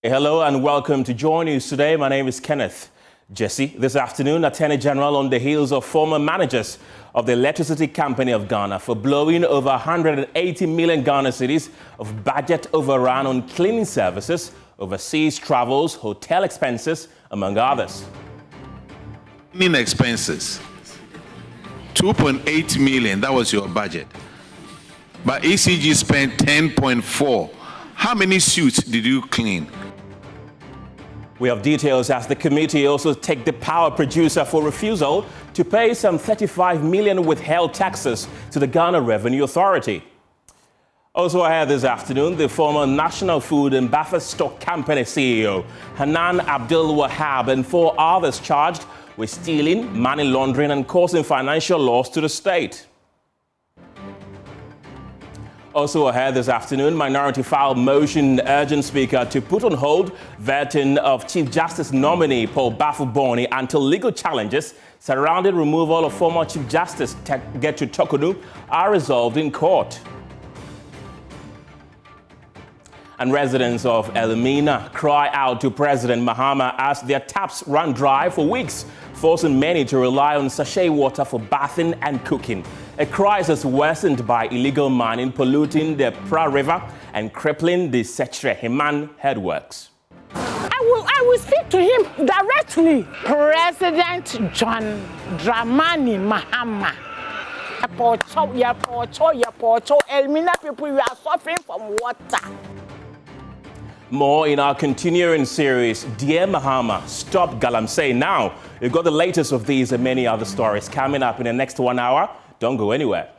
Hello and welcome to JoyNews Today. My name is Kenneth. Jesse, this afternoon, Attorney General on the heels of former managers of the Electricity Company of Ghana for blowing over 180 million Ghana cedis of budget overrun on cleaning services, overseas travels, hotel expenses, among others. Cleaning expenses, 2.8 million, that was your budget. But ECG spent 10.4. How many suits did you clean? We have details as the committee also take the power producer for refusal to pay some 35 million withheld taxes to the Ghana Revenue Authority. Also ahead this afternoon, the former National Food and Buffer Stock Company CEO, Hanan Abdul Wahab, and 4 others charged with stealing, money laundering and causing financial loss to the state. Also ahead this afternoon, minority filed motion urging Speaker to put on hold vetting of Chief Justice nominee Paul Bafuboni until legal challenges surrounding removal of former Chief Justice Getru Tokonu are resolved in court. And residents of Elmina cry out to President Mahama as their taps run dry for weeks, forcing many to rely on sachet water for bathing and cooking. A crisis worsened by illegal mining polluting the Pra River and crippling the Setre Himan headworks. I will speak to him directly. President John Dramani Mahama. Elmina people, we are suffering from water. More in our continuing series, Dear Mahama, Stop Galamsey Now. We've got the latest of these and many other stories coming up in the next 1 hour. Don't go anywhere.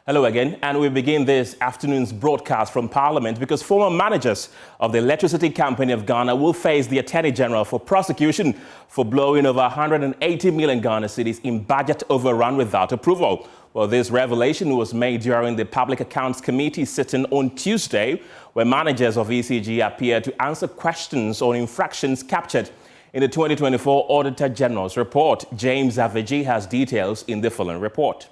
Hello again, and we begin this afternoon's broadcast from Parliament because former managers of the Electricity Company of Ghana will face the Attorney General for prosecution for blowing over 180 million Ghana cedis in budget overrun without approval. Well, this revelation was made during the Public Accounts Committee sitting on Tuesday, where managers of ECG appeared to answer questions on infractions captured in the 2024 Auditor General's report. James Aveji has details in the following report.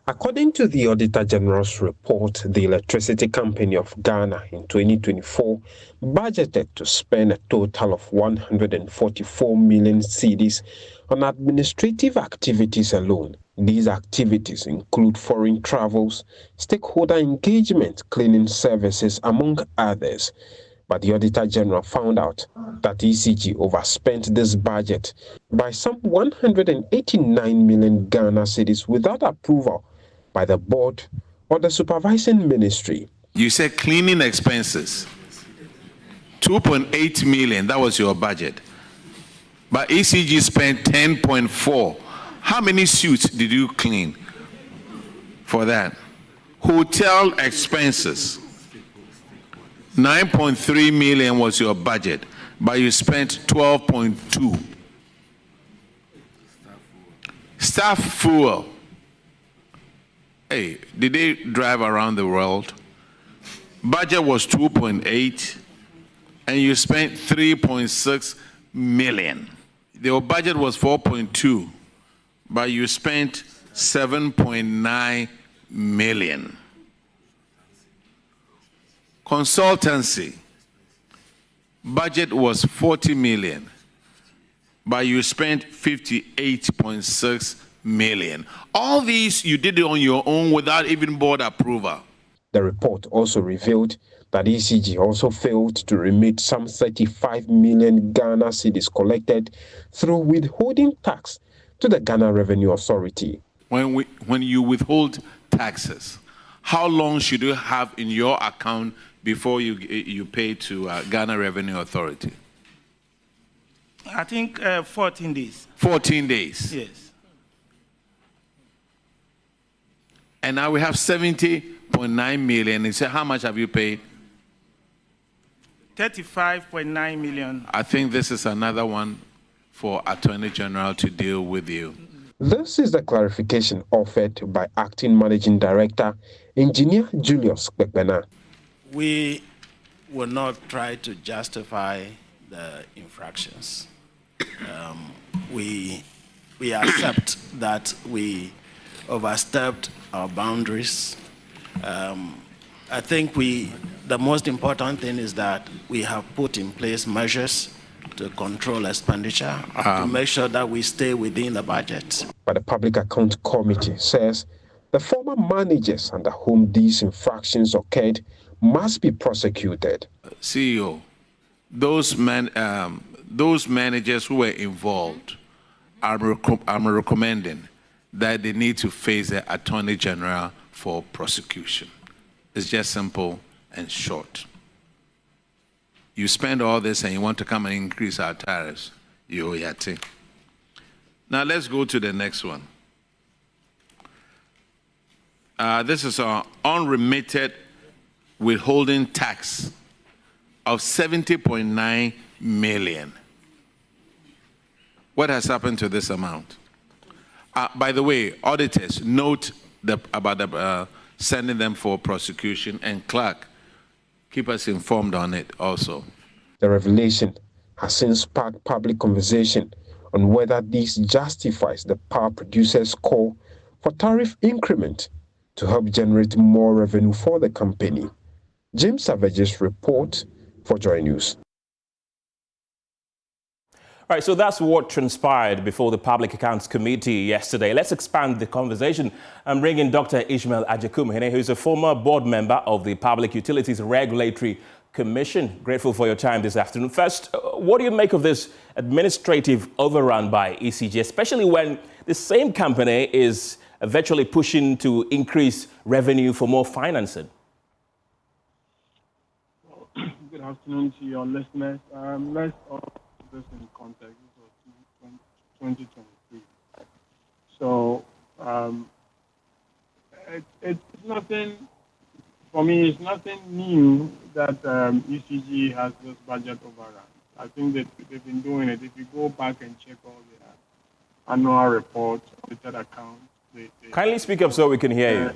According to the Auditor General's report, the Electricity Company of Ghana in 2024 budgeted to spend a total of 144 million cedis on administrative activities alone. These activities include foreign travels, stakeholder engagement, cleaning services, among others. But the Auditor General found out that ECG overspent this budget by some 189 million Ghana cedis without approval by the board or the supervising ministry. You said cleaning expenses, 2.8 million, that was your budget. But ECG spent 10.4. How many suits did you clean for that? Hotel expenses, 9.3 million was your budget, but you spent 12.2. Staff fuel. Hey, did they drive around the world? Budget was 2.8 and you spent 3.6 million. Your budget was 4.2, but you spent 7.9 million. Consultancy, budget was 40 million, but you spent 58.6 million. All these you did it on your own without even board approval. The report also revealed that ECG also failed to remit some 35 million Ghana cedis collected through withholding tax to the Ghana Revenue Authority. When you withhold taxes, how long should you have in your account before you pay to Ghana Revenue Authority? I think 14 days. 14 days? Yes. And now we have 70.9 million. And so how much have you paid? 35.9 million. I think this is another one for Attorney General to deal with you. This is the clarification offered by Acting Managing Director, Engineer Julius Kpekpena. We will not try to justify the infractions. We accept that we overstepped our boundaries. I think the most important thing is that we have put in place measures to control expenditure, to make sure that we stay within the budget. But the Public Account Committee says the former managers under whom these infractions occurred must be prosecuted. CEO, those managers who were involved, I'm recommending that they need to face the Attorney General for prosecution. It's just simple and short. You spend all this and you want to come and increase our tariffs, you owe your thing. Now let's go to the next one. This is our unremitted withholding tax of 70.9 million. What has happened to this amount? By the way, auditors, note about sending them for prosecution, and clerk, keep us informed on it also. The revelation has since sparked public conversation on whether this justifies the power producers' call for tariff increment to help generate more revenue for the company. James Savage's report for Joy News. All right, so that's what transpired before the Public Accounts Committee yesterday. Let's expand the conversation and bring in Dr. Ishmael Ajakum, who is a former board member of the Public Utilities Regulatory Commission. Grateful for your time this afternoon. First, what do you make of this administrative overrun by ECG, especially when the same company is virtually pushing to increase revenue for more financing? Well, good afternoon to your listeners. Let's this in context. This was 2023. So it's nothing, for me, it's nothing new that ECG has this budget overrun. I think that they've been doing it. If you go back and check all their annual reports, audited accounts. Kindly speak up so we can hear you.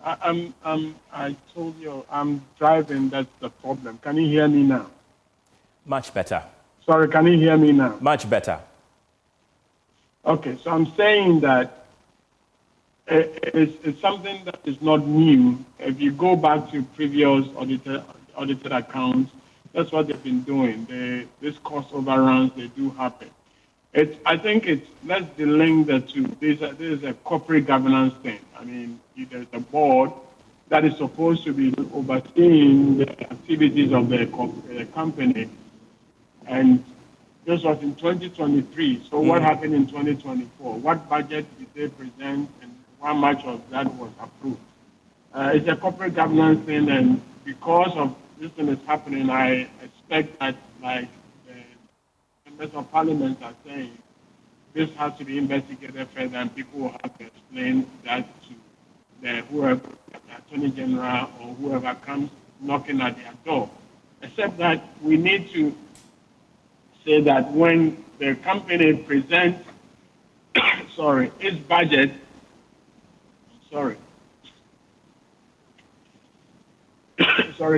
I told you, I'm driving, that's the problem. Can you hear me now? Much better. Sorry, can you hear me now? Much better. Okay, so I'm saying that it's something that is not new. If you go back to previous audited accounts, that's what they've been doing. These cost overruns, they do happen. I think let's delink the two. This is a corporate governance thing. I mean, there's a board that is supposed to be overseeing the activities of the company. And this was in 2023. So what happened in 2024? What budget did they present and how much of that was approved? It's a corporate governance thing, and because of this thing is happening, I expect that, like the members of parliament are saying, this has to be investigated further, and people will have to explain that to whoever, the Attorney General or whoever comes knocking at their door. Except that we need to say that when the company presents, its budget, sorry,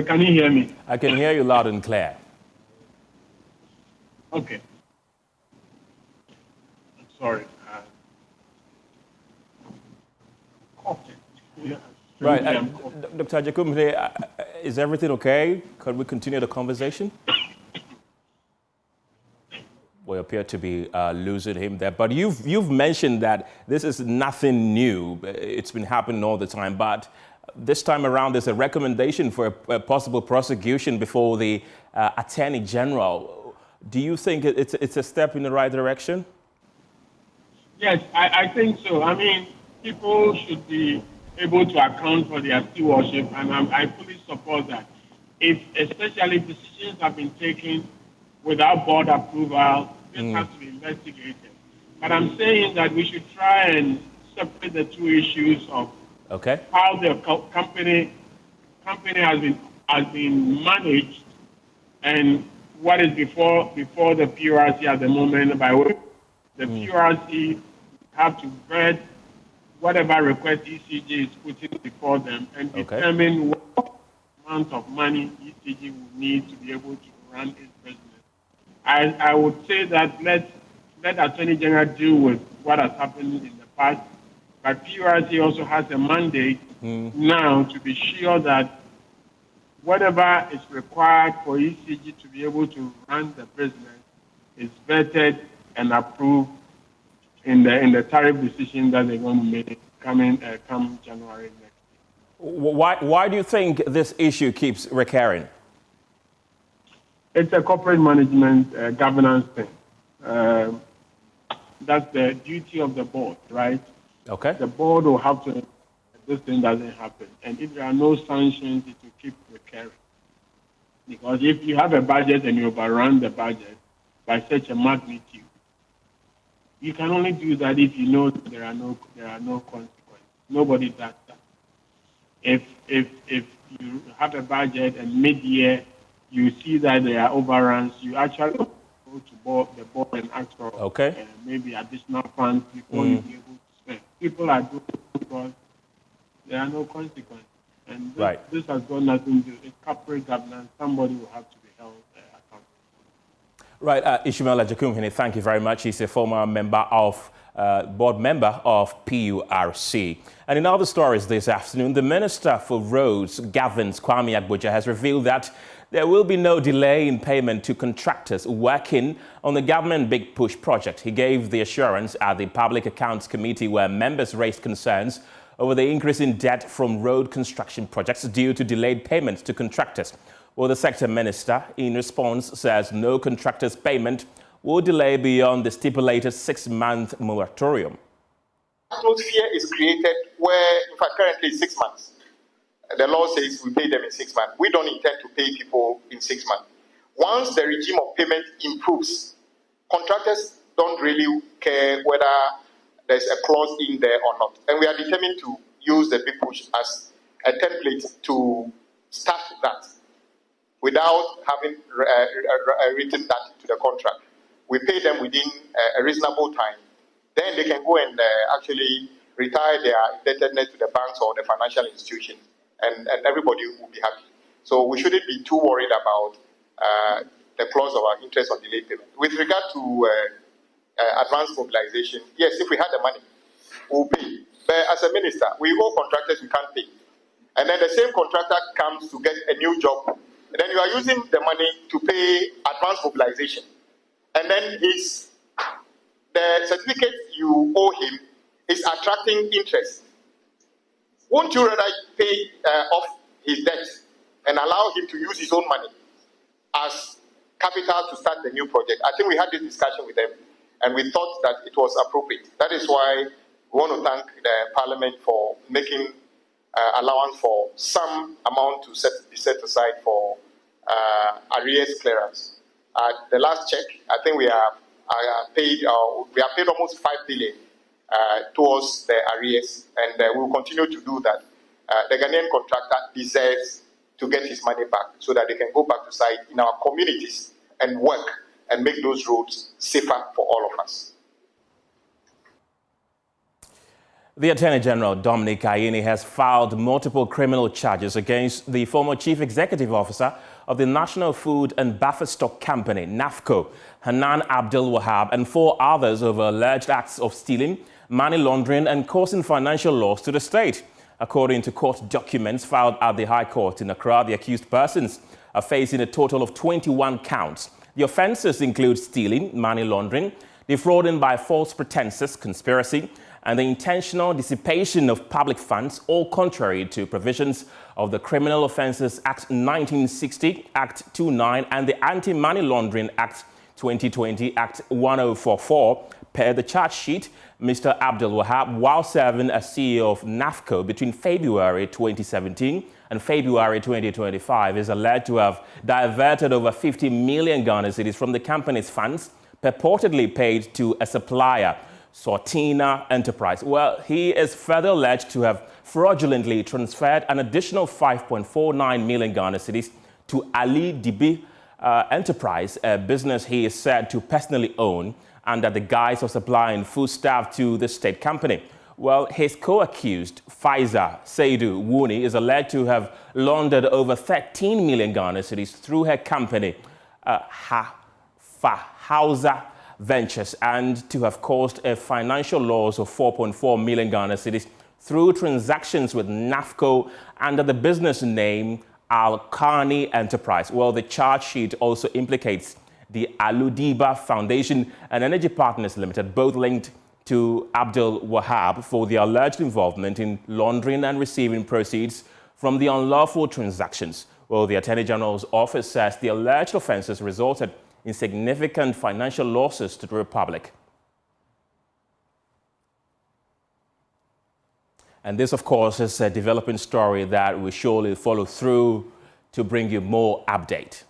can you hear me? I can hear you loud and clear. Okay. I'm sorry. Coughing. Yeah. Right. Dr. Ajakum, is everything okay? Could we continue the conversation? We appear to be losing him there. But you've mentioned that this is nothing new. It's been happening all the time. But this time around, there's a recommendation for a possible prosecution before the Attorney General. Do you think it's a step in the right direction? Yes, I think so. I mean, people should be able to account for their stewardship, and I fully support that. Especially decisions have been taken without board approval, this has to be investigated. But I'm saying that we should try and separate the two issues of how the company has been managed and what is before the PRC at the moment, by which the PRC have to vet whatever request ECG is putting before them and determine what amount of money ECG will need to be able to run its business. I would say that let Attorney General deal with what has happened in the past, but PURC also has a mandate now to be sure that whatever is required for ECG to be able to run the business is vetted and approved in the tariff decision that they're going to make come January next year. Why do you think this issue keeps recurring? It's a corporate management governance thing. That's the duty of the board, right? Okay. The board will have to, this thing doesn't happen. And if there are no sanctions, it will keep recurring. Because if you have a budget and you overrun the budget by such a magnitude, you can only do that if you know that there are no consequences. Nobody does that. If you have a budget and mid-year you see that there are overruns, you actually go to the board and ask for maybe additional funds before you be able to spend. People are doing it because there are no consequences. And this has got nothing to do with corporate governance. Somebody will have to be held accountable. Right, Ishmael Ajakumhene, thank you very much. He's a former board member of PURC. And in other stories this afternoon, the Minister for Roads, Gavins Kwame Agboja, has revealed that there will be no delay in payment to contractors working on the government Big Push project. He gave the assurance at the Public Accounts Committee where members raised concerns over the increase in debt from road construction projects due to delayed payments to contractors. Well, the sector minister, in response, says no contractors' payment will delay beyond the stipulated 6-month moratorium. Atmosphere is created where, in fact, currently it's 6 months. The law says we pay them in 6 months. We don't intend to pay people in 6 months. Once the regime of payment improves, contractors don't really care whether there's a clause in there or not. And we are determined to use the Big Push as a template to start that without having written that to the contract. We pay them within a reasonable time. Then they can go and actually retire their indebtedness to the banks or the financial institutions. And everybody will be happy. So we shouldn't be too worried about the clause of our interest on delayed payment. With regard to advanced mobilization, yes, if we had the money, we'll pay. But as a minister, we owe contractors we can't pay. And then the same contractor comes to get a new job. And then you are using the money to pay advanced mobilization. And then the certificate you owe him is attracting interest. Won't you rather pay off his debt and allow him to use his own money as capital to start the new project? I think we had this discussion with them, and we thought that it was appropriate. That is why we want to thank the Parliament for making allowance for some amount to be set aside for arrears clearance. At the last check, I think we have paid almost 5 billion towards the arrears, and we will continue to do that. The Ghanaian contractor deserves to get his money back so that they can go back to site in our communities and work and make those roads safer for all of us. The Attorney General, Dominic Ayine, has filed multiple criminal charges against the former Chief Executive Officer of the National Food and Buffer Stock Company, NAFCO, Hanan Abdul Wahab, and 4 others over alleged acts of stealing, money laundering and causing financial loss to the state. According to court documents filed at the High Court in Accra, the accused persons are facing a total of 21 counts. The offences include stealing, money laundering, defrauding by false pretenses, conspiracy, and the intentional dissipation of public funds, all contrary to provisions of the Criminal Offences Act 1960, Act 29, and the Anti-Money Laundering Act 2020, Act 1044. Per the charge sheet, Mr. Abdul Wahab, while serving as CEO of NAFCO between February 2017 and February 2025, is alleged to have diverted over 50 million Ghana cedis from the company's funds, purportedly paid to a supplier, Sortina Enterprise. Well, he is further alleged to have fraudulently transferred an additional 5.49 million Ghana cedis to Ali Dibi Enterprise, a business he is said to personally own, under the guise of supplying foodstuff to the state company. Well, his co-accused, Faiza Seidu Wuni, is alleged to have laundered over 13 million Ghana cedis through her company, Hausa Ventures and to have caused a financial loss of 4.4 million Ghana cedis through transactions with NAFCO under the business name Al-Kani Enterprise. Well, the charge sheet also implicates the Aludiba Foundation and Energy Partners Limited, both linked to Abdul Wahab for their alleged involvement in laundering and receiving proceeds from the unlawful transactions. Well, the Attorney General's office says the alleged offences resulted in significant financial losses to the Republic. And this, of course, is a developing story that we surely follow through to bring you more update.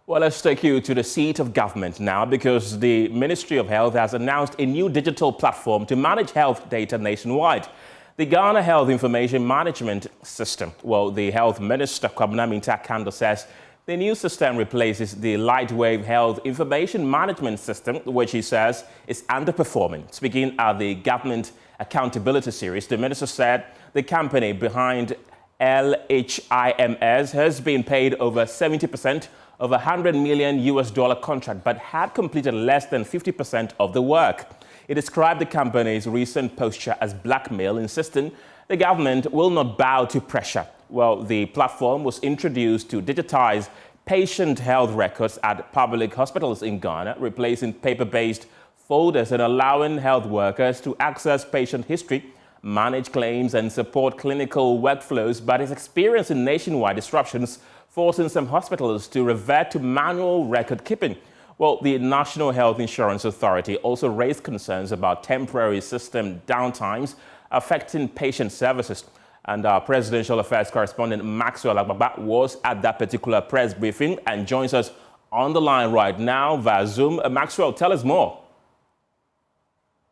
Well, let's take you to the seat of government now, because the Ministry of Health has announced a new digital platform to manage health data nationwide. The Ghana Health Information Management System. Well, the Health Minister, Kwabena Minta-Kando, says the new system replaces the Lightwave Health Information Management System, which he says is underperforming. Speaking at the Government Accountability Series, the minister said the company behind LHIMS has been paid over 70% of a $100 million contract, but had completed less than 50% of the work. It described the company's recent posture as blackmail, insisting the government will not bow to pressure. Well, the platform was introduced to digitize patient health records at public hospitals in Ghana, replacing paper-based folders and allowing health workers to access patient history, manage claims and support clinical workflows, but is experiencing nationwide disruptions, forcing some hospitals to revert to manual record keeping. Well, the National Health Insurance Authority also raised concerns about temporary system downtimes affecting patient services. And our presidential affairs correspondent Maxwell Agbagba was at that particular press briefing and joins us on the line right now via Zoom. Maxwell, tell us more.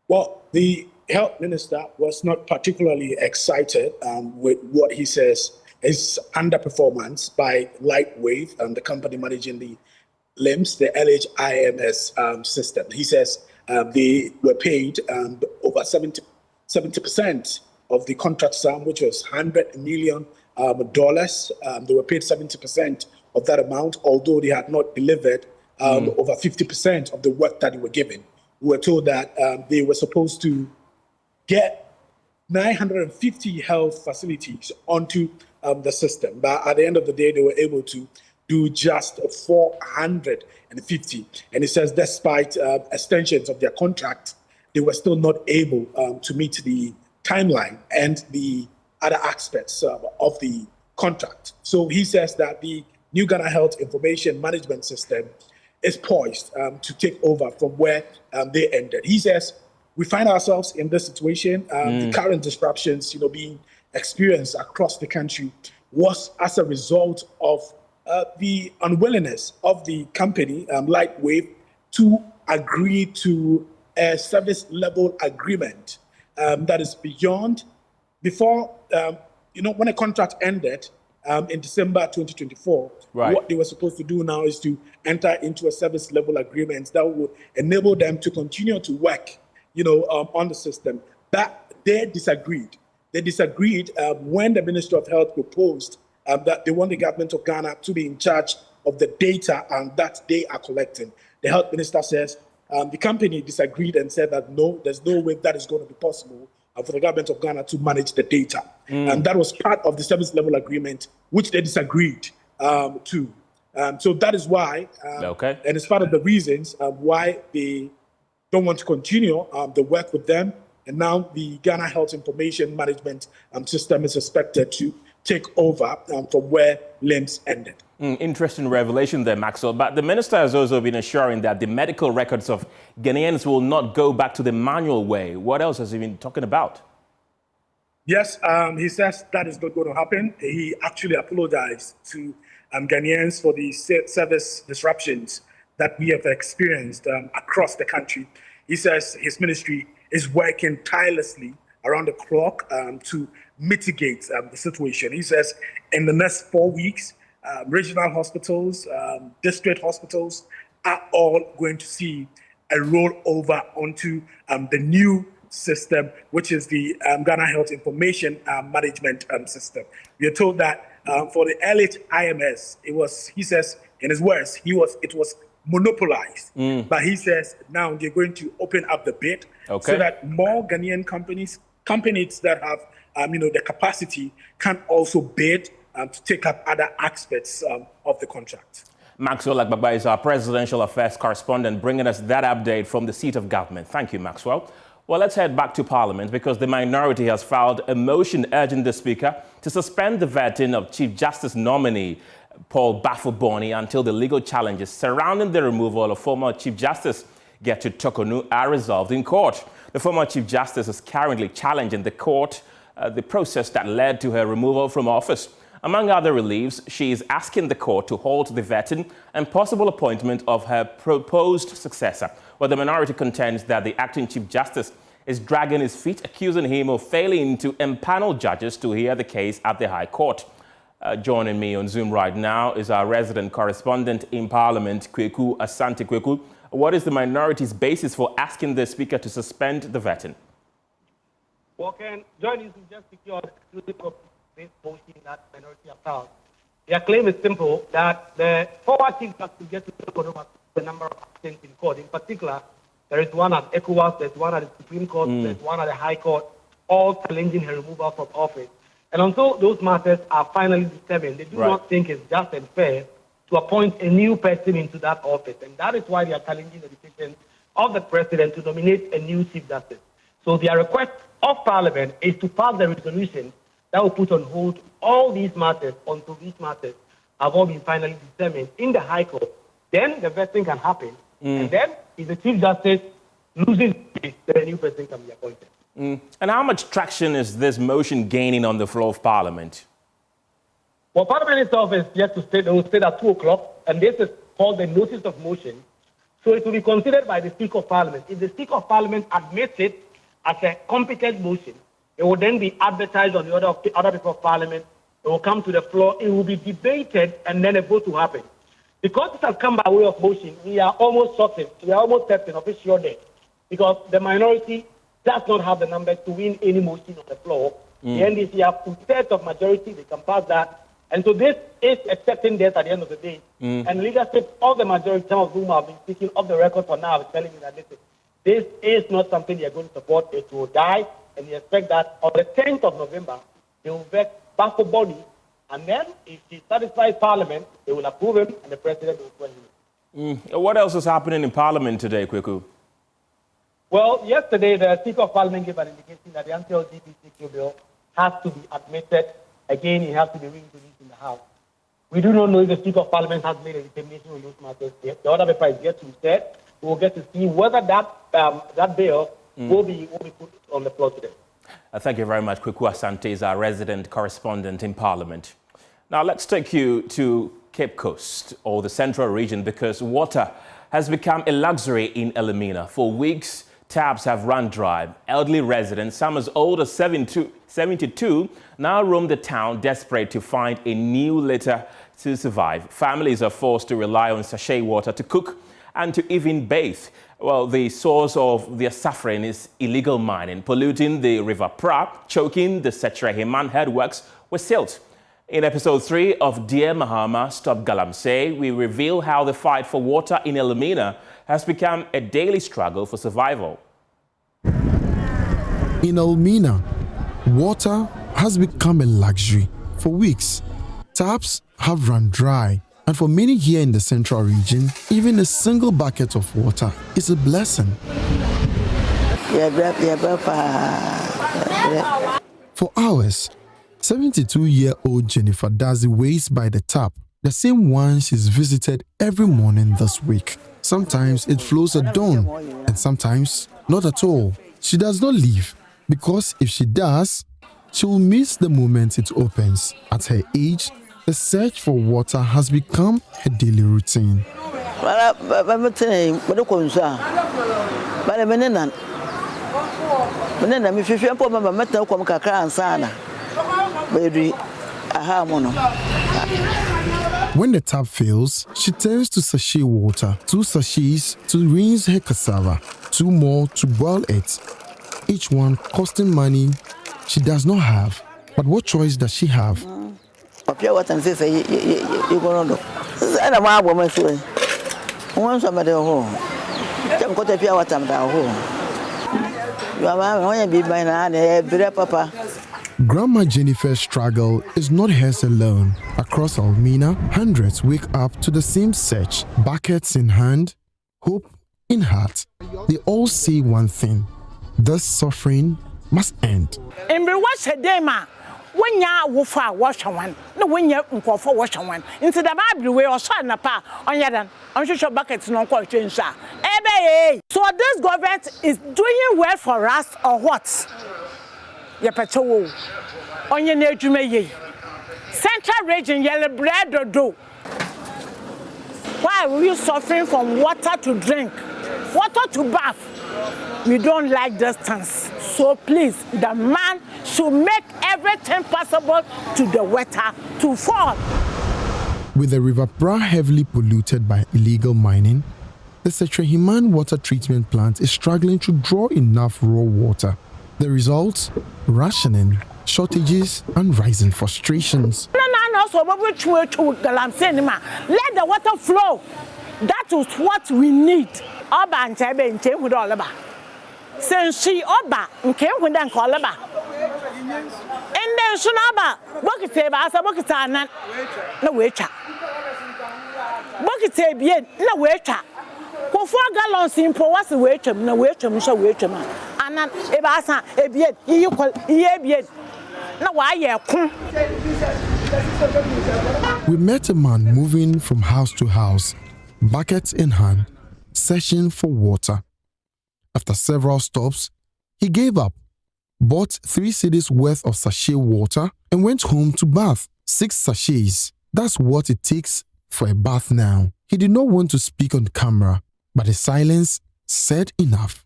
Well, the health minister was not particularly excited with what he says is underperformance by Lightwave, the company managing the LIMS, the LHIMS system. He says they were paid over 70% of the contract sum, which was $100 million. They were paid 70% of that amount, although they had not delivered over 50% of the work that they were given. We were told that they were supposed to get 950 health facilities onto the system. But at the end of the day, they were able to do just 450. And it says despite extensions of their contract, they were still not able to meet the timeline and the other aspects of the contract. So he says that the new Ghana Health Information Management System is poised to take over from where they ended. He says, we find ourselves in this situation. The current disruptions, being experienced across the country was as a result of the unwillingness of the company, Lightwave, to agree to a service level agreement that is beyond. Before, when a contract ended in December 2024, right, what they were supposed to do now is to enter into a service level agreement that would enable them to continue to work, on the system. But they disagreed. They disagreed when the Ministry of Health proposed that they want the government of Ghana to be in charge of the data and that they are collecting. The health minister says the company disagreed and said that no, there's no way that is going to be possible for the government of Ghana to manage the data. And that was part of the service level agreement, which they disagreed to. So that is why, and it's part of the reasons why they don't want to continue the work with them. And now the Ghana Health Information Management System is expected to take over from where LIMS ended. Interesting revelation there, Maxwell. But the minister has also been assuring that the medical records of Ghanaians will not go back to the manual way. What else has he been talking about? Yes, he says that is not going to happen. He actually apologized to Ghanaians for the service disruptions that we have experienced across the country. He says his ministry is working tirelessly around the clock to mitigate the situation. He says in the next 4 weeks, regional hospitals, district hospitals are all going to see a rollover onto the new system, which is the Ghana Health Information Management System. We are told that For the LHIMS, it was, he says, in his words, it was monopolized. But he says now they're going to open up the bid so that more Ghanaian companies that have, the capacity can also bid to take up other aspects of the contract. Maxwell Agbagba is our presidential affairs correspondent, bringing us that update from the seat of government. Thank you, Maxwell. Well, let's head back to Parliament because the minority has filed a motion urging the Speaker to suspend the vetting of Chief Justice nominee Paul Bafuboni until the legal challenges surrounding the removal of former Chief Justice Gertrude Tokonu are resolved in court. The former Chief Justice is currently challenging the court the process that led to her removal from office. Among other reliefs, she is asking the court to halt the vetting and possible appointment of her proposed successor. Well, the minority contends that the acting Chief Justice is dragging his feet, accusing him of failing to empanel judges to hear the case at the High Court. Joining me on Zoom right now is our resident correspondent in Parliament, Kweku Asante. Kweku, what is the minority's basis for asking the Speaker to suspend the vetting? Well, Ken, JoyNews is just secured exclusive of this motion that minority have filed. Their claim is simple, that the former Chief Justice get to the number of absences in court. In particular, there is one at ECOWAS, there's one at the Supreme Court, there's one at the High Court, all challenging her removal from office. And until those matters are finally determined, they do not think it's just and fair to appoint a new person into that office. And that is why they are challenging the decision of the President to nominate a new Chief Justice. So their request of Parliament is to pass the resolution that will put on hold all these matters until these matters have all been finally determined in the High Court. Then the vetting can happen. And then if the Chief Justice loses it, then a new person can be appointed. And how much traction is this motion gaining on the floor of Parliament? Well, Parliament itself is yet to state, they will state at 2 o'clock, and this is called the notice of motion. So it will be considered by the Speaker of Parliament. If the Speaker of Parliament admits it as a competent motion, it will then be advertised on the order of the other people of Parliament. It will come to the floor, it will be debated, and then a vote will happen. Because it has come by way of motion, we are almost certain, of a sure death, because the minority does not have the numbers to win any motion on the floor. The NDC have 2/3 of majority, they can pass that. And so this is a certain death at the end of the day. And leadership of the majority, some of whom have been speaking off the record for now, telling me that this is not something they are going to support. It will die, and they expect that on the 10th of November, they will vet Bafuboni, and then if he satisfies Parliament, they will approve him, and the President will swear him. What else is happening in Parliament today, Kweku? Well, yesterday, the Speaker of Parliament gave an indication that the anti-LGBTQ bill has to be admitted. Again, it has to be reintroduced in the House. We do not know if the Speaker of Parliament has made a determination on those matters yet. The other paper is yet to be said. We will get to see whether that bill will be put on the floor today. Thank you very much. Kweku Asante is our resident correspondent in Parliament. Now, let's take you to Cape Coast, or the Central Region, because water has become a luxury in Elmina. For weeks, taps have run dry. Elderly residents, some as old as 72, now roam the town desperate to find a new litter to survive. Families are forced to rely on sachet water to cook and to even bathe. Well, the source of their suffering is illegal mining, polluting the River Pra, choking the Setre-Heman headworks with silt. In episode 3 of Dear Mahama, Stop Galamsey, we reveal how the fight for water in Elmina has become a daily struggle for survival. In Elmina, water has become a luxury. For weeks, taps have run dry. And for many here in the Central Region, even a single bucket of water is a blessing. For hours, 72-year-old Jennifer Dazi waits by the tap, the same one she's visited every morning this week. Sometimes it flows at dawn, and sometimes not at all. She does not leave, because if she does, she will miss the moment it opens. At her age, the search for water has become her daily routine. When the tap fails, she turns to sachet water, 2 sachets to rinse her cassava, 2 more to boil it, each one costing money she does not have. But what choice does she have? Well, pure water and say you go on. And a wild woman so. Once I'm at the home. Jump got a pure water at home. You are only be by now, papa. Grandma Jennifer's struggle is not hers alone. Across Elmina, hundreds wake up to the same search, buckets in hand, hope in heart. They all say one thing: this suffering must end. And what's a day, ma? When ya wofa wash one, no when ya for wash one. Into the Bible way or son pa on yadan. I'm sure buckets no quite change. So this government is doing well for us or what? Ya patrol on your nature Central region yellow bread or do. Why are you suffering from water to drink, water to bath? We don't like distance. So please, the man should make everything possible to the water to fall. With the River Bra heavily polluted by illegal mining, the Setrahiman water treatment plant is struggling to draw enough raw water. The results? Rationing, shortages, and rising frustrations. So let the water flow. That is what we need. Oba and Chebe and Che with all about. Since she Oba and came with them call about. And then Sunaba, Bucket as a bucket no waiter. Bucket no waiter. For 4 gallons in for what's the waiter, no waiter, so waiter. And then Ebasa, Ebiet, equal Ebiet. No, why, we met a man moving from house to house, buckets in hand, searching for water. After several stops, he gave up, bought 3 cedis worth of sachet water, and went home to bath. 6 sachets. That's what it takes for a bath now. He did not want to speak on camera, but his silence said enough.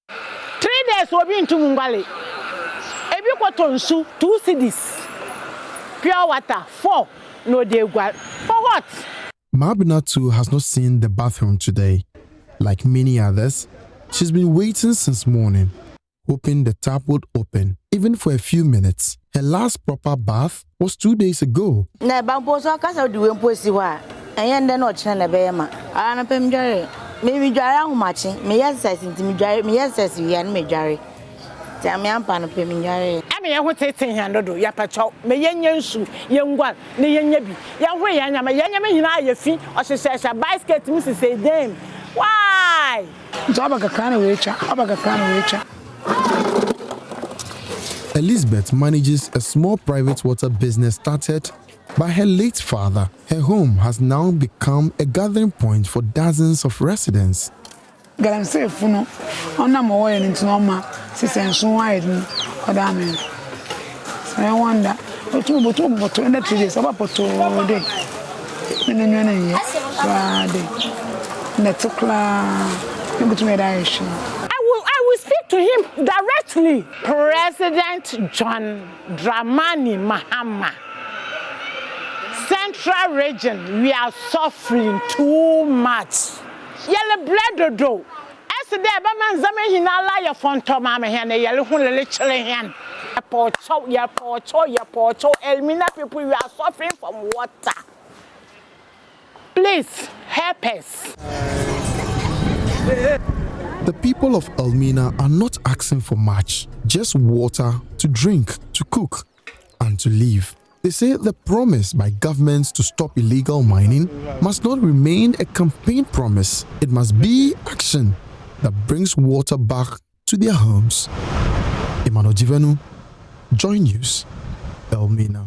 3 days we'll be into Mumbali. If you got on 2 cedis. Pure water, 4. No, they got. For what? Mabina too has not seen the bathroom today. Like many others, she's been waiting since morning, hoping the tap would open, even for a few minutes. Her last proper bath was 2 days ago. Na bamposo kasa di wemposi wa. Ayende no chene na beyema. Ana pem dware. Me mi dware ahomache. Me exercise ntimi dware, me exercise wi an me dware. I'm a who taking handle, Yapacho, may yansu, young one, the yanyabi, Yahweh, Yama, your feet, or she says, a bicycle, Mrs. Say, dame. Why? Zabaga can reach, Abaga can reach. Elizabeth manages a small private water business started by her late father. Her home has now become a gathering point for dozens of residents. Galam say funo ona mo wo yin nti no ma sisenso wide ni odame so I wonder botu na 3 days abapoto de nene ye wade na tukla ngutu me daish I will speak to him directly. President John Dramani Mahama. Central region, we are suffering too much. Yellow bread do. As the Baman Zaman Hinala Fonto Mamma Hannah, yellow chilling. A porto, your Elmina people, we are suffering from water. Please help us. The people of Elmina are not asking for much, just water to drink, to cook, and to live. They say the promise by governments to stop illegal mining must not remain a campaign promise. It must be action that brings water back to their homes. Emmanuel Jivenu, JoyNews, Elmina,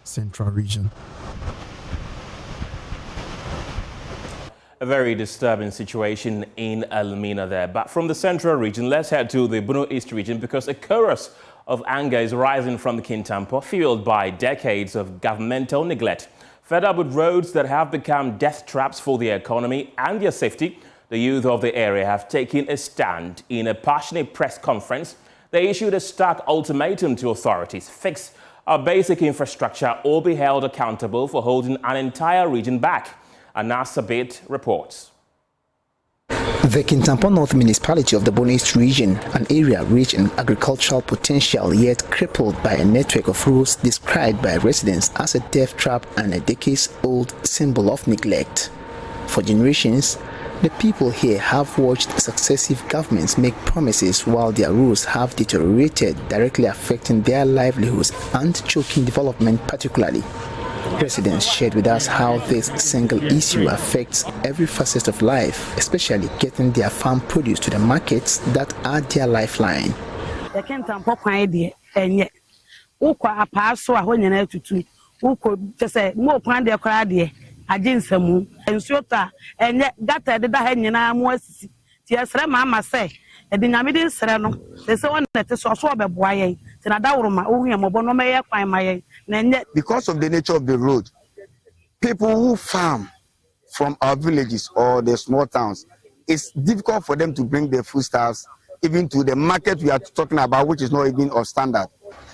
Central Region. A very disturbing situation in Elmina there. But from the Central Region, let's head to the Bono East region because a chorus of anger is rising from the Kintampo, fueled by decades of governmental neglect. Fed up with roads that have become death traps for the economy and their safety, the youth of the area have taken a stand. In a passionate press conference, they issued a stark ultimatum to authorities: fix our basic infrastructure or be held accountable for holding an entire region back. Anasabit reports. The Kintampo North Municipality of the Borno East region, an area rich in agricultural potential yet crippled by a network of roads described by residents as a death trap and a decades-old symbol of neglect. For generations, the people here have watched successive governments make promises while their roads have deteriorated, directly affecting their livelihoods and choking development particularly. Residents shared with us how this single issue affects every facet of life, especially getting their farm produce to the markets that are their lifeline. Because of the nature of the road, people who farm from our villages or the small towns, it's difficult for them to bring their foodstuffs even to the market we are talking about, which is not even of standard.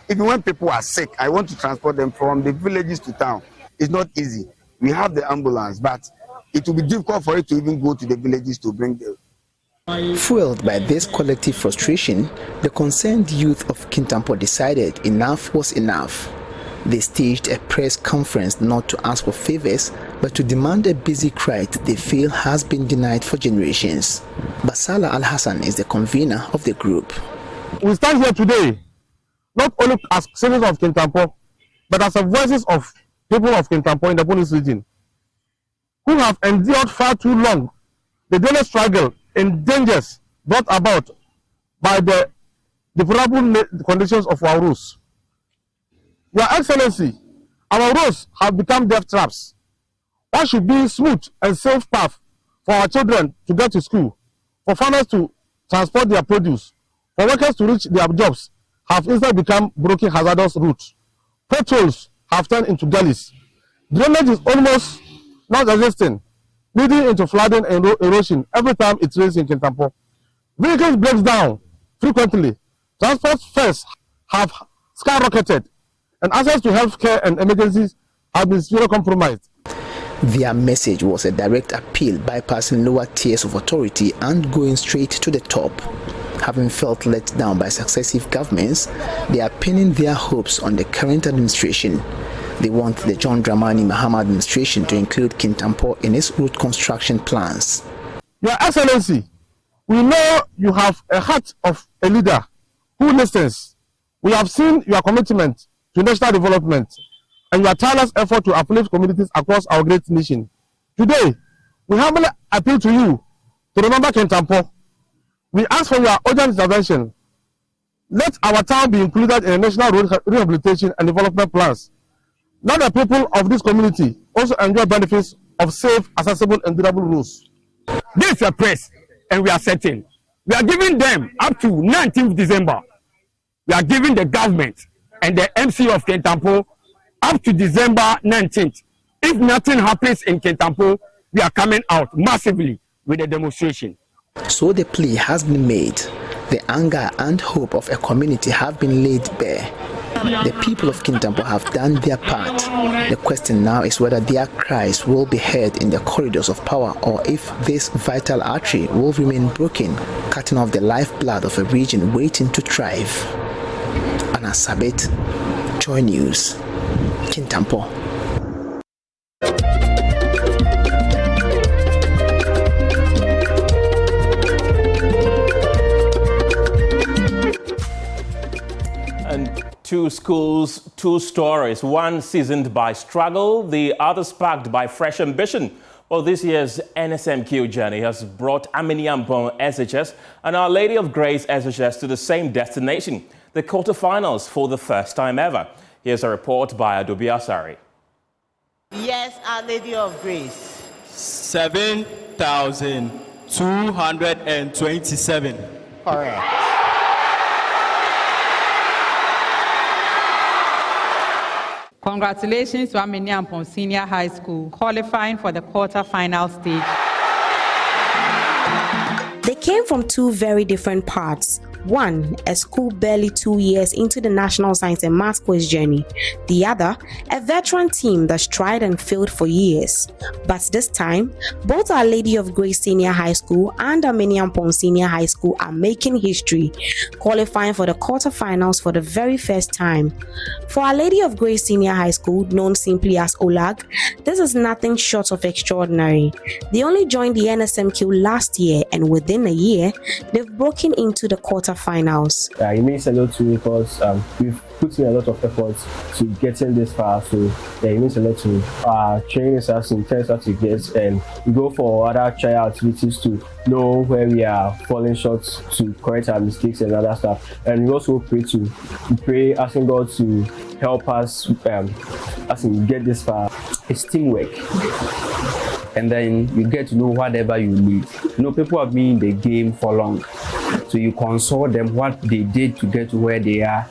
Even when people are sick, I want to transport them from the villages to town. It's not easy. We have the ambulance, but it will be difficult for it to even go to the villages to bring them. Fueled by this collective frustration, the concerned youth of Kintampo decided enough was enough. They staged a press conference not to ask for favors, but to demand a basic right they feel has been denied for generations. Basala Al-Hassan is the convener of the group. We stand here today, not only as citizens of Kintampo, but as the voices of people of Kintampo in the Borno East region, who have endured far too long the daily struggle and dangers brought about by the deplorable conditions of our roads. Your Excellency, our roads have become death traps. What should be smooth and safe path for our children to get to school, for farmers to transport their produce, for workers to reach their jobs, have instead become broken hazardous routes. Potholes have turned into gullies. Drainage is almost non-existent, leading into flooding and erosion every time it rains in Kintampo. Vehicles break down frequently. Transport fares have skyrocketed, and access to healthcare and emergencies have been severely compromised. Their message was a direct appeal, bypassing lower tiers of authority and going straight to the top. Having felt let down by successive governments, they are pinning their hopes on the current administration. They want the John Dramani Mahama administration to include Kintampo in its road construction plans. Your Excellency, we know you have a heart of a leader who listens. We have seen your commitment to national development and your tireless effort to uplift communities across our great nation. Today, we humbly appeal to you to remember Kintampo. We ask for your urgent intervention. Let our town be included in the national road rehabilitation and development plans. Let the people of this community also enjoy benefits of safe, accessible, and durable roads. This is a press, and we are certain. We are giving them up to 19th December. We are giving the government and the MC of Kintampo up to December 19th. If nothing happens in Kintampo, we are coming out massively with a demonstration. So the plea has been made. The anger and hope of a community have been laid bare. The people of Kintampo have done their part. The question now is whether their cries will be heard in the corridors of power, or if this vital artery will remain broken, cutting off the lifeblood of a region waiting to thrive. Anna Sabit, JoyNews, Kintampo. And two schools, two stories, one seasoned by struggle, the other sparked by fresh ambition. Well, this year's NSMQ journey has brought Aminyampong SHS and Our Lady of Grace SHS to the same destination, the quarterfinals, for the first time ever. Here's a report by Adobe Asari. Yes, Our Lady of Grace. 7,227. Correct. Congratulations to Aminyampong Senior High School qualifying for the quarter-final stage. The came from two very different parts. One, a school barely 2 years into the National Science and Maths quiz journey. The other, a veteran team that's tried and failed for years. But this time, both Our Lady of Grace Senior High School and Aminiampong Senior High School are making history, qualifying for the quarterfinals for the very first time. For Our Lady of Grace Senior High School, known simply as OLAG, this is nothing short of extraordinary. They only joined the NSMQ last year, and within a year, they've broken into the quarterfinals. It means a lot to me because we've put in a lot of effort to getting this far. So it means a lot to training us in terms of to get, and we go for other trial activities to know where we are falling short, to correct our mistakes and other stuff. And we also pray asking God to help us as in get this far. It's teamwork. And then you get to know whatever you need. You know, people have been in the game for long. So you consult them what they did to get to where they are.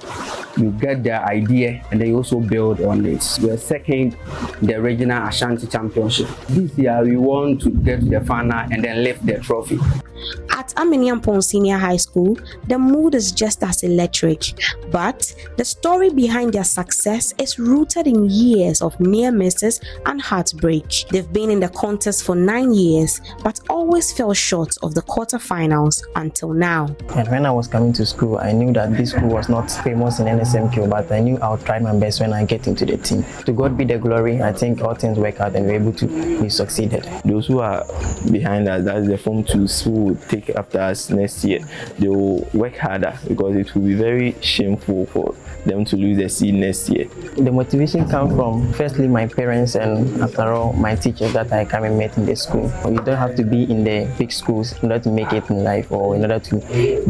You get their idea and then you also build on it. We're second in the regional Ashanti Championship. This year we want to get to the final and then lift the trophy. At Aminiampong Senior High School, the mood is just as electric, but the story behind their success is rooted in years of near misses and heartbreak. They've been in the contest for 9 years, but always fell short of the quarterfinals until now. And when I was coming to school, I knew that this school was not famous in NSMQ, but I knew I would try my best when I get into the team. To God be the glory. I think all things work out and we're able to be succeeded. Those who are behind us, that's the Form 2s who will take after us next year. They will work harder because it will be very shameful for them to lose the seed next year. The motivation comes from firstly my parents and after all my teachers that I came and met in the school. You don't have to be in the big schools in order to make it in life or in order to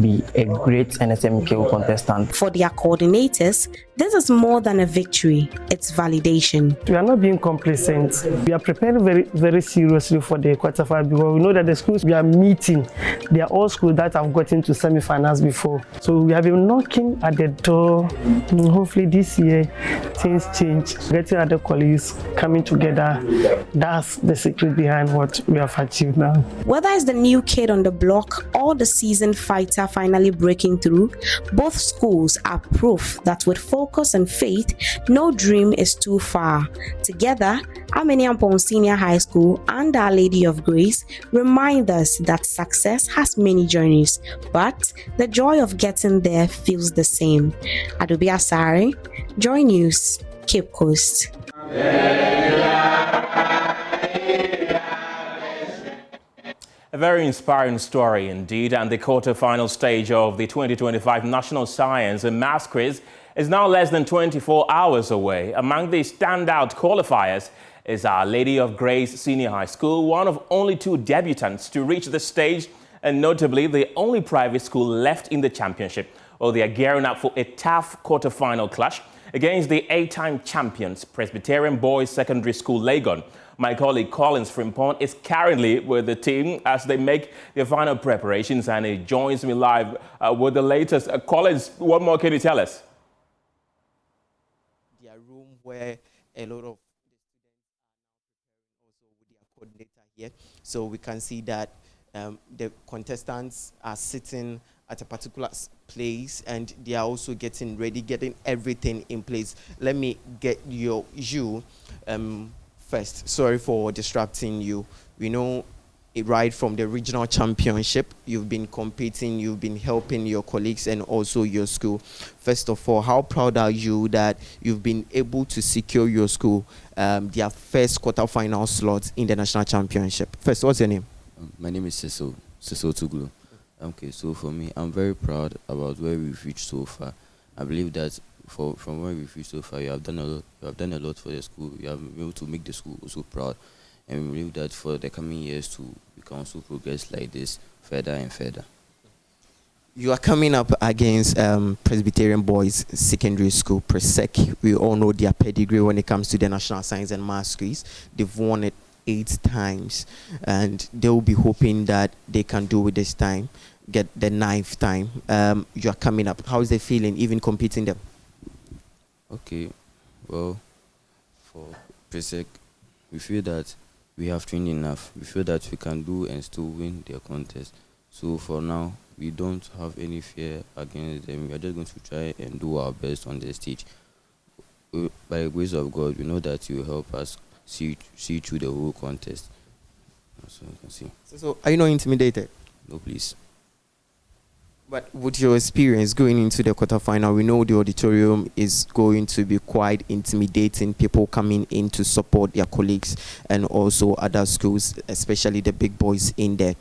be a great NSMQ contestant. For their coordinators, this is more than a victory, it's validation. We are not being complacent. We are preparing very, very seriously for the quarterfinal because we know that the schools we are meeting, they are all schools that have gotten to semi-finals before. So we have been knocking at the door. Hopefully this year things change. Getting other colleagues coming together, that's the secret behind what we have achieved now. Whether it's the new kid on the block or the seasoned fighter finally breaking through, both schools are proof that with focus and faith, no dream is too far. Together, Aminiampong Senior High School and Our Lady of Grace remind us that success has many journeys, but the joy of getting there feels the same. Adobe Asari, Joy News, Cape Coast. A very inspiring story indeed, and the quarter-final stage of the 2025 National Science and Maths Quiz is now less than 24 hours away. Among the standout qualifiers is Our Lady of Grace Senior High School, one of only 2 debutants to reach the stage, and notably the only private school left in the championship. Well, they are gearing up for a tough quarter-final clash against the 8-time champions, Presbyterian Boys Secondary School, Legon. My colleague Collins Frimpong is currently with the team as they make their final preparations, and he joins me live with the latest. Collins, what more can you tell us? Their room where a lot of the students are now preparing also with their coordinator here. So we can see that the contestants are sitting at a particular place and they are also getting ready, getting everything in place. Let me get you first. Sorry for disrupting you. We know right from the regional championship, you've been competing, you've been helping your colleagues and also your school. First of all, how proud are you that you've been able to secure your school their first quarterfinal slot in the national championship? First, what's your name? My name is Cecil Tuglu. Okay, so for me, I'm very proud about where we've reached so far. I believe that from where we've reached so far, you have done a lot. You have done a lot for the school. You have been able to make the school also proud, and we believe that for the coming years we can also progress like this further and further. You are coming up against Presbyterian Boys Secondary School, PRESEC. We all know their pedigree when it comes to the National Science and Maths Quiz. They've won it 8 times, and they will be hoping that they can do it this time, get the 9th time. You are coming up. How is the feeling, even competing them? Okay, well, for PRESEC, we feel that we have trained enough. We feel that we can do and still win their contest. So for now, we don't have any fear against them. We are just going to try and do our best on the stage. By the grace of God, we know that you will help us see through the whole contest. So you can see. So are you not intimidated? No, please. But with your experience going into the quarterfinal, we know the auditorium is going to be quite intimidating. People coming in to support their colleagues and also other schools, especially the big boys in there.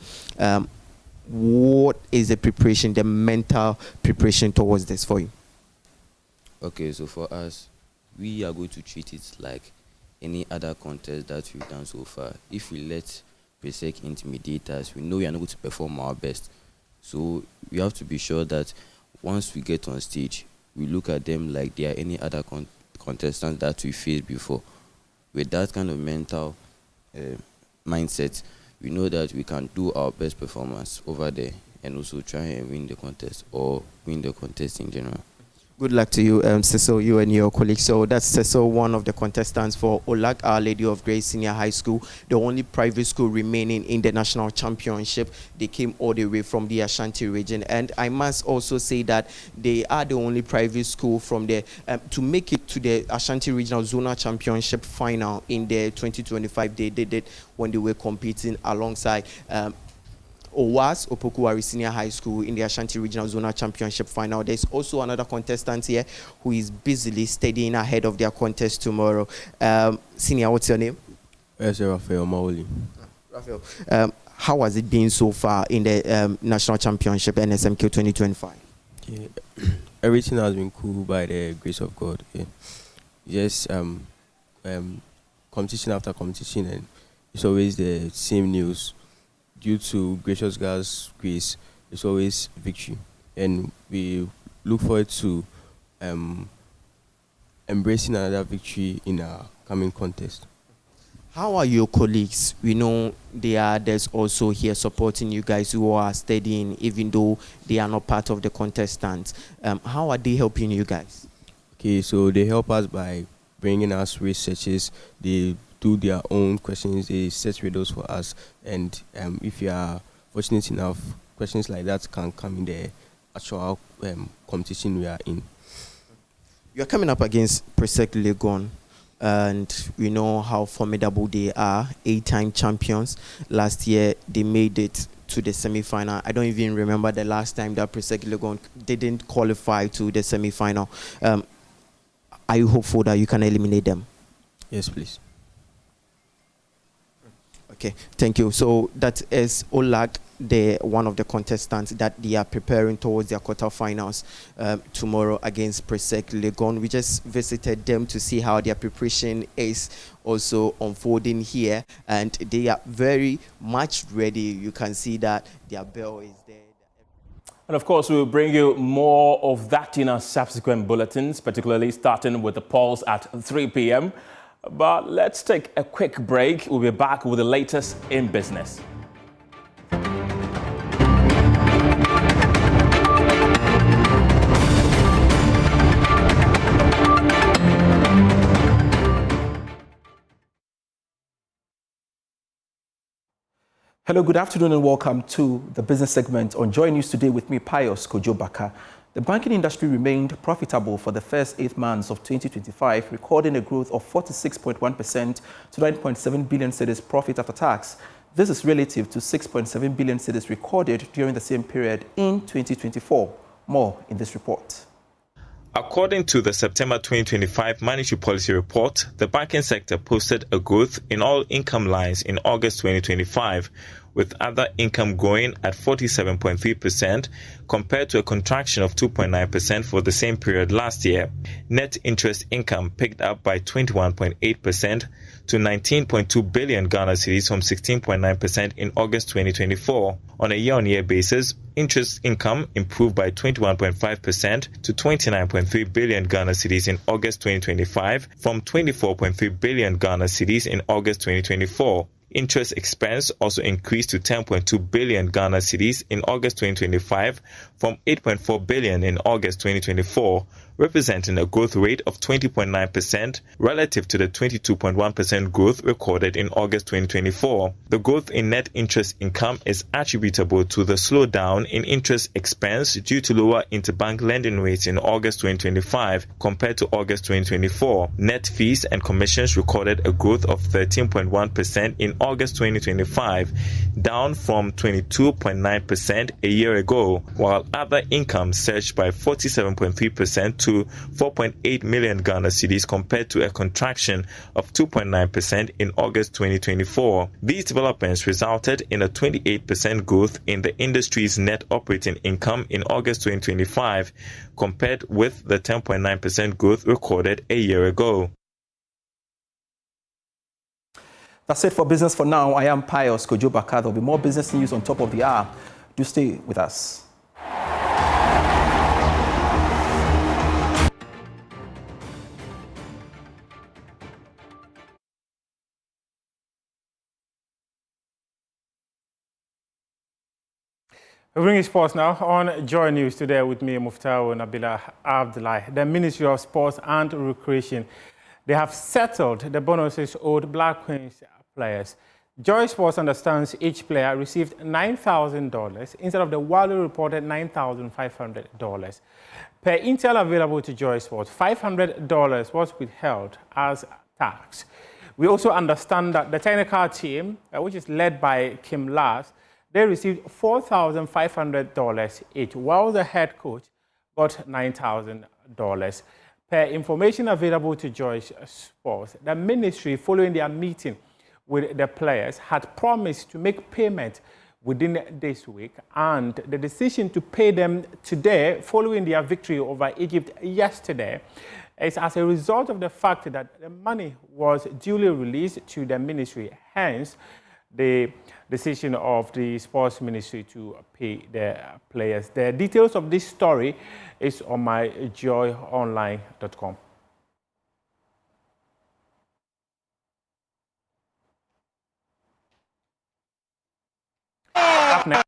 What is the preparation, the mental preparation towards this for you? Okay, so for us, we are going to treat it like any other contest that we've done so far. If we let PSEC intimidate us, we know we are not going to perform our best. So we have to be sure that once we get on stage, we look at them like they are any other contestants that we faced before. With that kind of mental mindset, we know that we can do our best performance over there and also try and win the contest or win the contest in general. Good luck to you, Cecil, you and your colleagues. So that's Cecil, one of the contestants for OLAG, Our Lady of Grace Senior High School, the only private school remaining in the national championship. They came all the way from the Ashanti region. And I must also say that they are the only private school from there to make it to the Ashanti Regional Zonal Championship final in the 2025. They did it when they were competing alongside Owas Opokuwari Senior High School in the Ashanti Regional Zonal Championship final. There's also another contestant here who is busily studying ahead of their contest tomorrow. Senior, what's your name? Yes, Raphael Maoli. Raphael, how has it been so far in the National Championship NSMQ 2025? Okay. Everything has been cool by the grace of God. Okay. Yes, competition after competition, and it's always the same news. Due to gracious God's grace, it's always victory, and we look forward to embracing another victory in our coming contest. How are your colleagues? We know there's also here supporting you guys who are studying, even though they are not part of the contestants. How are they helping you guys? Okay, so they help us by bringing us researches. They do their own questions, they set riddles for us, and if you are fortunate enough, questions like that can come in the actual competition we are in. You are coming up against PAC Legon, and we know how formidable they are, 8-time champions. Last year they made it to the semi-final. I don't even remember the last time that PAC Legon didn't qualify to the semi-final. Are you hopeful that you can eliminate them? Yes, please. Okay, thank you. So that is OLAG, one of the contestants that they are preparing towards their quarterfinals tomorrow against PAC Legon. We just visited them to see how their preparation is also unfolding here, and they are very much ready. You can see that their bell is there. And of course, we'll bring you more of that in our subsequent bulletins, particularly starting with the polls at 3 p.m. But let's take a quick break. We'll be back with the latest in business. Hello, good afternoon and welcome to the business segment on JoyNews Today with me, Pius Kojo-Baka. The banking industry remained profitable for the first 8 months of 2025, recording a growth of 46.1% to 9.7 billion cedis profit after tax. This is relative to 6.7 billion cedis recorded during the same period in 2024. More in this report. According to the September 2025 Monetary Policy Report, the banking sector posted a growth in all income lines in August 2025, with other income growing at 47.3% compared to a contraction of 2.9% for the same period last year. Net interest income picked up by 21.8% to 19.2 billion Ghana cedis from 16.9% in August 2024. On a year-on-year basis, interest income improved by 21.5% to 29.3 billion Ghana cedis in August 2025 from 24.3 billion Ghana cedis in August 2024. Interest expense also increased to 10.2 billion Ghana cedis in August 2025 from 8.4 billion in August 2024, representing a growth rate of 20.9% relative to the 22.1% growth recorded in August 2024. The growth in net interest income is attributable to the slowdown in interest expense due to lower interbank lending rates in August 2025 compared to August 2024. Net fees and commissions recorded a growth of 13.1% in August 2025, down from 22.9% a year ago, while other income surged by 47.3% to 4.8 million Ghana cedis compared to a contraction of 2.9% in August 2024. These developments resulted in a 28% growth in the industry's net operating income in August 2025 compared with the 10.9% growth recorded a year ago. That's it for Business for Now. I am Pius Kojobaka. There will be more business news on top of the hour. Do stay with us. We bring sports now on Joy News Today with me, Muftau Nabila Abdullahi. The Ministry of Sports and Recreation, they have settled the bonuses owed Black Queens players. Joy Sports understands each player received $9,000 instead of the widely reported $9,500. Per intel available to Joy Sports, $500 was withheld as tax. We also understand that the technical team, which is led by Kim Lars, they received $4,500 each, while the head coach got $9,000. Per information available to Joy Sports, the ministry, following their meeting with the players, had promised to make payment within this week, and the decision to pay them today, following their victory over Egypt yesterday, is as a result of the fact that the money was duly released to the ministry. Hence, the decision of the sports ministry to pay the players. The details of this story is on my joyonline.com. Up next.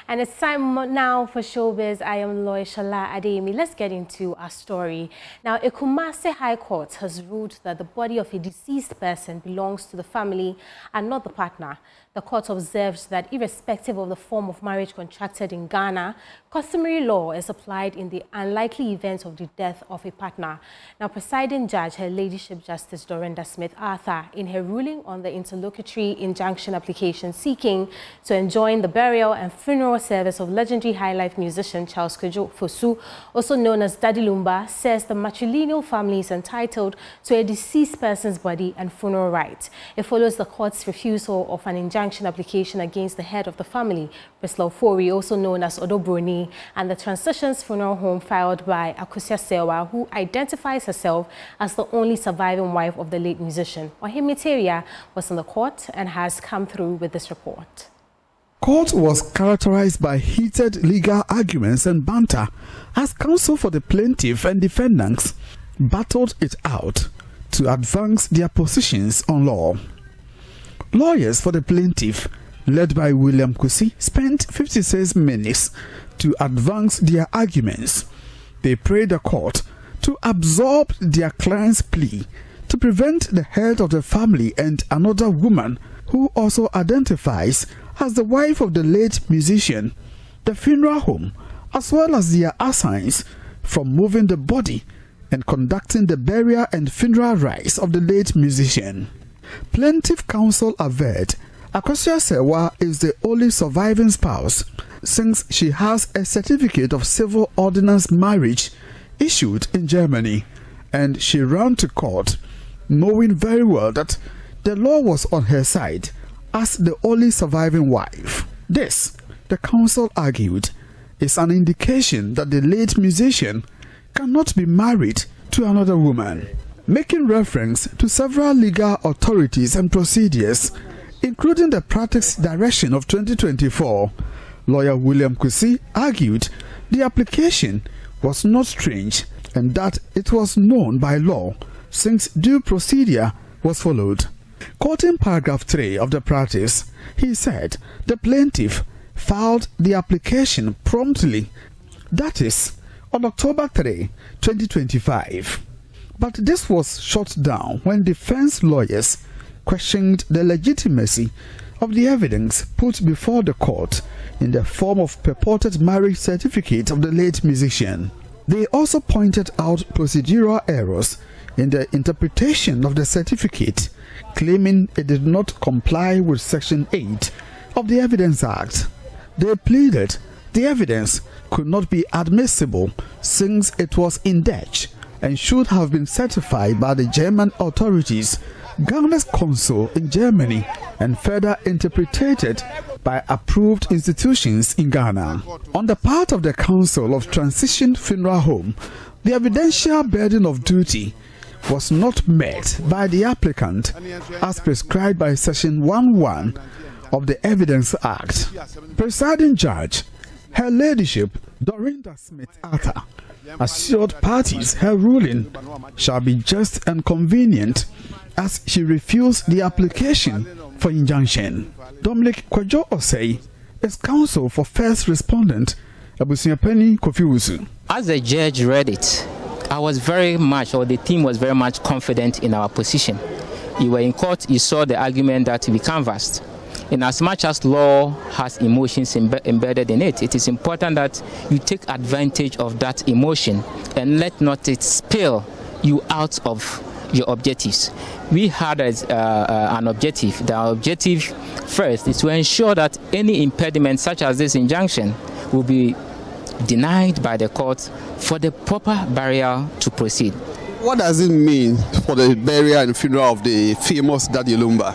And it's time now for Showbiz. I am Loy Shala Ademi. Let's get into our story. Now, a Kumasi High Court has ruled that the body of a deceased person belongs to the family and not the partner. The court observed that irrespective of the form of marriage contracted in Ghana, customary law is applied in the unlikely event of the death of a partner. Now, presiding judge, Her Ladyship Justice Dorinda Smith Arthur, in her ruling on the interlocutory injunction application seeking to enjoin the burial and funeral service of legendary highlife musician Charles Kojo Fosu, also known as Daddy Lumba, says the matrilineal family is entitled to a deceased person's body and funeral rights. It follows the court's refusal of an injunction application against the head of the family, Priscilla Fori, also known as Odobroni, and the Transitions Funeral Home filed by Akusia Sewa, who identifies herself as the only surviving wife of the late musician. Ohemi Teria was in the court and has come through with this report. Court was characterized by heated legal arguments and banter as counsel for the plaintiff and defendants battled it out to advance their positions on law. Lawyers for the plaintiff, led by William Kusi, spent 56 minutes to advance their arguments. They prayed the court to absorb their client's plea to prevent the head of the family and another woman who also identifies as the wife of the late musician, the funeral home, as well as their assigns, from moving the body and conducting the burial and funeral rites of the late musician. Plaintiff counsel averred Akosua Sewa is the only surviving spouse since she has a certificate of civil ordinance marriage issued in Germany, and she ran to court knowing very well that the law was on her side as the only surviving wife. This, the council argued, is an indication that the late musician cannot be married to another woman. Making reference to several legal authorities and procedures, including the Practice Direction of 2024, lawyer William Kusi argued the application was not strange and that it was known by law since due procedure was followed. Quoting paragraph 3 of the practice, he said the plaintiff filed the application promptly, that is, on October 3, 2025. But this was shot down when defense lawyers questioned the legitimacy of the evidence put before the court in the form of purported marriage certificate of the late musician. They also pointed out procedural errors in the interpretation of the certificate, claiming it did not comply with Section 8 of the Evidence Act. They pleaded the evidence could not be admissible since it was in Dutch and should have been certified by the German authorities, Ghana's consul in Germany, and further interpreted by approved institutions in Ghana. On the part of the Council of Transition Funeral Home, the evidential burden of duty was not met by the applicant as prescribed by Section 11 of the Evidence Act. Presiding Judge, Her Ladyship Dorinda Smith-Arthur, assured parties her ruling shall be just and convenient as she refused the application for injunction. Dominic Kwajo Osei is counsel for first respondent Abusiapeni Kofiusu. As the judge read it, I was very much, or the team was very much confident in our position. You were in court, you saw the argument that we canvassed. In as much as law has emotions embedded in it, it is important that you take advantage of that emotion and let not it spill you out of your objectives. We had an objective. The objective first is to ensure that any impediment such as this injunction will be denied by the court for the proper burial to proceed. What does it mean for the burial and funeral of the famous Daddy Lumba?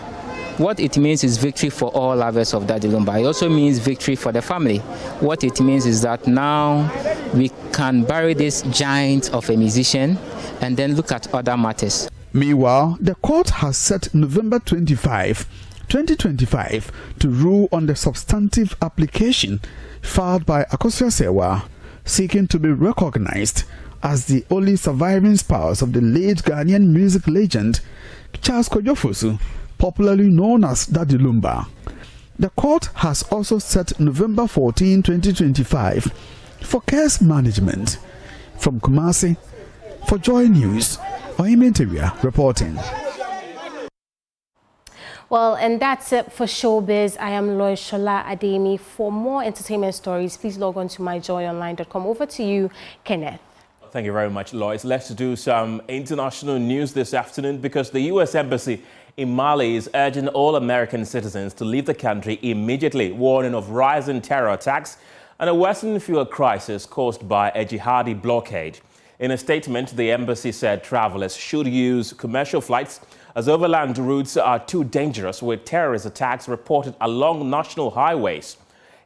What it means is victory for all lovers of Daddy Lumba. It also means victory for the family. What it means is that now we can bury this giant of a musician and then look at other matters. Meanwhile, the court has set November 25, 2025 to rule on the substantive application filed by Akosua Sewa, seeking to be recognized as the only surviving spouse of the late Ghanaian music legend Charles Kojofosu, popularly known as Daddy Lumba. The court has also set November 14, 2025 for case management. From Kumasi, for Joy News, Oimenteria reporting. Well, and that's it for Showbiz. I am Loishola Ademi. For more entertainment stories, please log on to myjoyonline.com. Over to you, Kenneth. Thank you very much, Lois. Let's do some international news this afternoon because the U.S. Embassy in Mali is urging all American citizens to leave the country immediately, warning of rising terror attacks and a worsening fuel crisis caused by a jihadi blockade. In a statement, the embassy said travelers should use commercial flights as overland routes are too dangerous with terrorist attacks reported along national highways.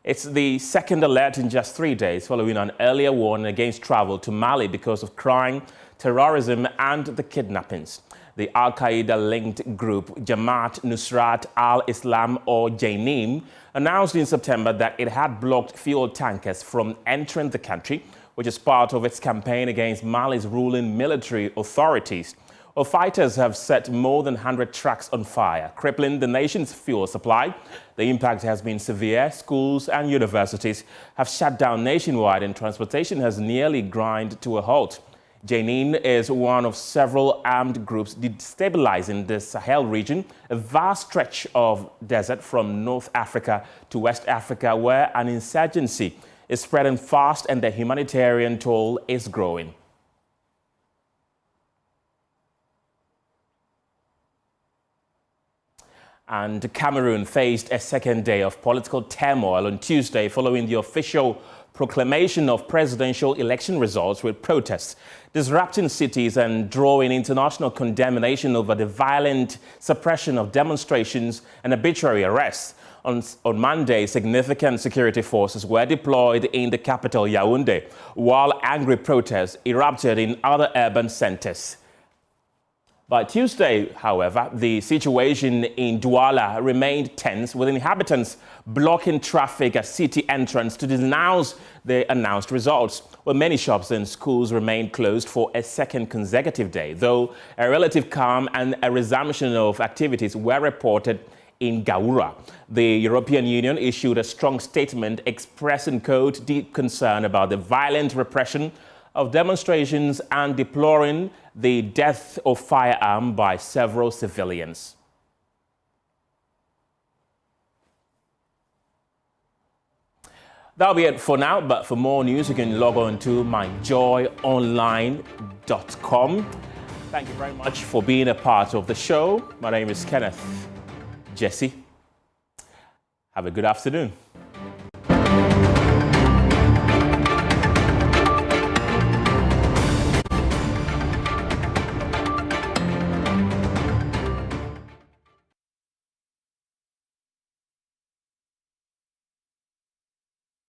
It's the second alert in just 3 days following an earlier warning against travel to Mali because of crime, terrorism and the kidnappings. The Al-Qaeda-linked group Jamaat Nusrat al-Islam, or JNIM, announced in September that it had blocked fuel tankers from entering the country, which is part of its campaign against Mali's ruling military authorities. Well, fighters have set more than 100 trucks on fire, crippling the nation's fuel supply. The impact has been severe. Schools and universities have shut down nationwide and transportation has nearly ground to a halt. JNIM is one of several armed groups destabilizing the Sahel region, a vast stretch of desert from North Africa to West Africa where an insurgency is spreading fast and the humanitarian toll is growing. And Cameroon faced a second day of political turmoil on Tuesday following the official proclamation of presidential election results, with protests disrupting cities and drawing international condemnation over the violent suppression of demonstrations and arbitrary arrests. On Monday, significant security forces were deployed in the capital, Yaoundé, while angry protests erupted in other urban centers. By Tuesday, however, the situation in Douala remained tense, with inhabitants blocking traffic at city entrance to denounce the announced results, where many shops and schools remained closed for a second consecutive day, though a relative calm and a resumption of activities were reported in Gaoura. The European Union issued a strong statement expressing, quote, deep concern about the violent repression of demonstrations and deploring the death of firearm by several civilians. That'll be it for now, but for more news, you can log on to myjoyonline.com. Thank you very much for being a part of the show. My name is Kenneth Jesse. Have a good afternoon.